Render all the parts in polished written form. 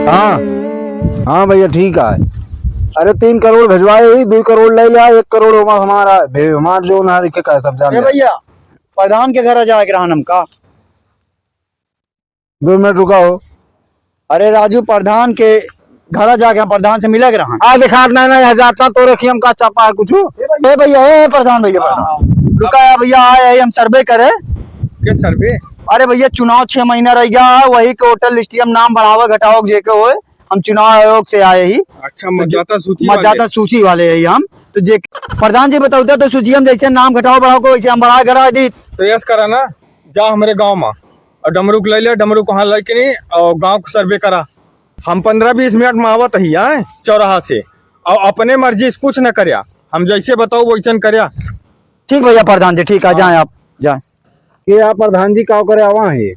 हाँ हाँ भैया ठीक है। अरे 3 करोड़ भिजवाए ही, 2 करोड़ ले लिया, 1 करोड़ हमारा हमारा जो ना लिखे का सब जान। भैया प्रधान के घर जाए ग्रहणम का 2 मिनट रुका हो। अरे राजू प्रधान के घर जाके प्रधान से मिले ग्रहण आ दिखा ना जाता तो रखी हम का चापा है कुछ। भैया प्रधान भैया रुका है भैया आए हम सर्वे करे। क्या सर्वे? अरे भैया चुनाव 6 महीना रह गया है, वही के होटल लिस्ट हम नाम बढ़ावा घटाओ जे के होए हम चुनाव आयोग से आए ही। अच्छा मतदाता सूची वाले है हम तो जे प्रधान जी बताओ तो सूची हम जैसे नाम घटाओ बढ़ाओ को वैसे हम बढ़ा घटा दी। तो यस करा ना, जा हमारे गांव में और डमरू ले ले, डमरू को हाल लेके नहीं और गांव को सर्वे करा। हम 15-20 मिनट में आवत ही आए चौराहा से और अपने मर्जी से कुछ न करया, हम जैसे बताओ वैसे करया। ठीक भैया प्रधान जी ठीक है जाए आप जाए। ये आप प्रधान जी का करे आवा है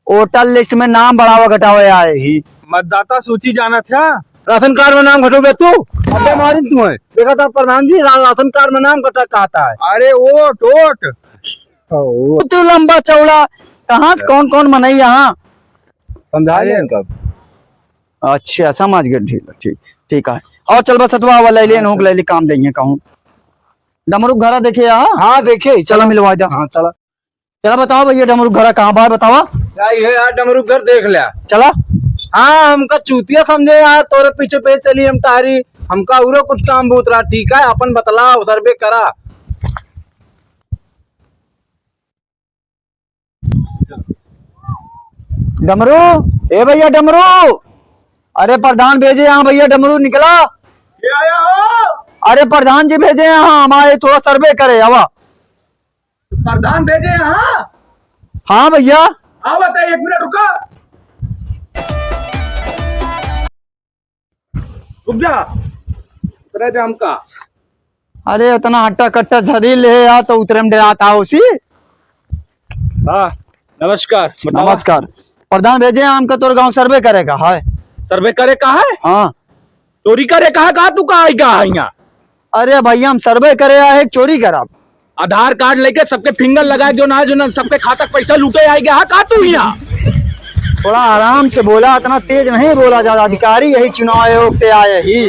होटल लिस्ट में नाम बढ़ावा घटावे आए ही। मतदाता सूची जाना था, राशन कार्ड में नाम घटोगे तू अबे मारिन तू है देखा था प्रधान जी राशन कार्ड में नाम घटा कहता है। अरे वोट वोट तू लंबा चौड़ा कहाँ से कौन कौन मनाई यहाँ समझा ले इनका। अच्छा समझ गए ठीक है ठीक ठीक है। और चल बस अतवा ले ले नोक ले ले काम देंगे कहूँ डमरू घरा देखे यहाँ। हाँ देखे चला मिलवा दे। हाँ चला चला बताओ भैया डमरू घरा कहाँ बाहर बतावा। है यार डमरू घर देख लिया। चला हाँ हमका चूतिया समझे यार, तोरे पीछे पे चली हम तारी हमका उरो कुछ काम बहुत रहा। ठीक है अपन बतलाओ सर्वे करा। डमरू ए भैया डमरू अरे प्रधान भेजे यहाँ भैया डमरू निकला। ये आया हो? अरे प्रधान जी भेजे यहाँ हमारे थोड़ा सर्वे करे हवा। प्रधान भेजे यहाँ? हाँ भैया हाँ बताइए, 1 मिनट रुका, रुक जा हमका। अरे इतना हट्टा कट्टा शरीर ले आ तो उतरे में डराता है उसी। हाँ नमस्कार नमस्कार प्रधान भेजे हमका तोर गांव सर्वे करेगा है। सर्वे करे कहा है? हाँ चोरी करे कहा तू कहा यहाँ? अरे भैया हम सर्वे करे आए चोरी करा। आधार कार्ड लेके सबके फिंगर लगाए जो ना सबके खाता पैसा लूटे आएगा। हाँ कहा तू यहाँ? थोड़ा आराम से बोला, इतना तेज नहीं बोला ज्यादा। अधिकारी यही चुनाव आयोग से आए ही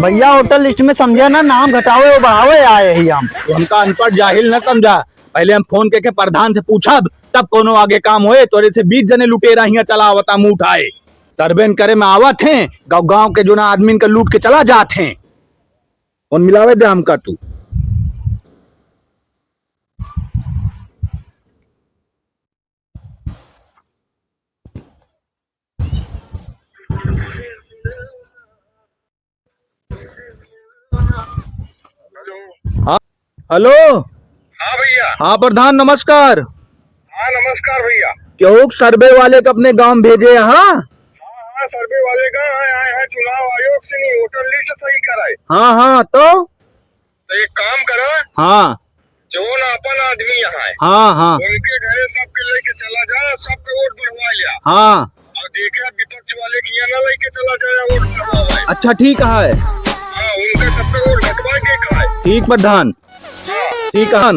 भैया। होटल लिस्ट में समझे ना नाम घटावे बढ़ावे आए ही हम। हमका अनपढ़ जाहिल न समझा। पहले हम फोन करके प्रधान से पूछा तब कोनो आगे काम होए। तोरे से 20 जने लुटेरा हियां चला आवता मुंह उठाए सर्वे करे में आवत हैं। गाँव के जो ना आदमी का लूट के चला जाते हैं। उन मिलावे दे हमका तू। हाँ हेलो। हाँ भैया। हाँ प्रधान नमस्कार। हाँ नमस्कार भैया। क्यों सर्वे वाले को अपने गांव भेजे यहाँ? हाँ सर्वे वाले का आए हैं चुनाव आयोग से, नहीं वोटर लिस्ट सही कराए। हाँ तो एक काम करो, हाँ जो ना अपन आदमी यहाँ है हाँ उनके घरे सबके लेके चला जाए, सबके वोट बढ़वा लिया हाँ। और देखे विपक्ष वाले की यहाँ ना लेके चला जाए वोट बढ़वा। अच्छा ठीक है। हाँ उनके सबके वोट घटवा के कहा है। ठीक प्रधान ठीक है।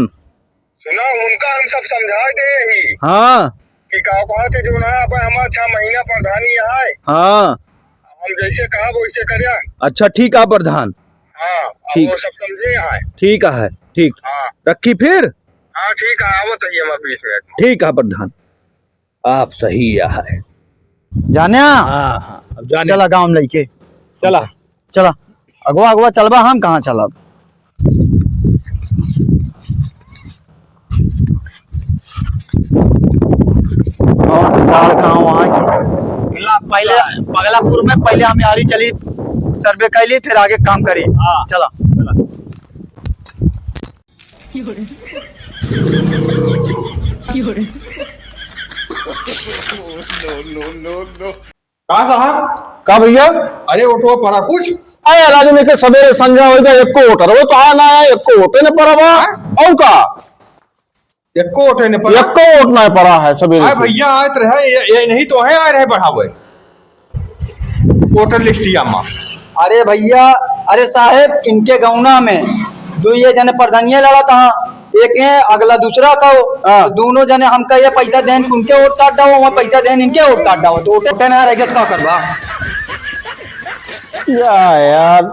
सुना उनका हम सब समझा दे ही हाँ कि गाँव के जो ना अपन हमारा 6 महीना प्रधानी यहाँ है, हाँ हम जैसे कहा वैसे करिया। अच्छा ठीक है प्रधान। हाँ ठीक। वो सब समझे यहाँ है। ठीक है ठीक। हाँ रखी फिर। हाँ ठीक है आवत है हम 20 मिनट। ठीक है प्रधान आप सही है। जाने हाँ अब जाने चला गाँव में लेके चला। चला अगवा अगवा चलबा हम कहाँ चलब। पहले पगलापुर में पहले हम यारी चली सर्वे कैली फिर आगे काम करी। हाँ। चला कहा साहब? का भैया अरे उठो पड़ा कुछ। अरे राजू ने के सवेरे संध्या होगा एको वोटर वो तो आना है एको वोटे ने पड़ा बा और का एको वोटे ने पड़ा। एको वोट ना पड़ा है सवेरे आए से। भैया आए तो रहे ये नहीं तो है आए रहे बढ़ावे वोटर लिस्टिया में। अरे भैया अरे साहेब इनके गौना में 2 जने प्रधानिया लड़ा था एक है अगला दूसरा कहो तो दोनों जने हमका ये पैसा देन उनके वोट काट डाओ वहाँ पैसा देन इनके वोट काट डाओ तो वोटे ना रह गया तो क्या करवा क्या यार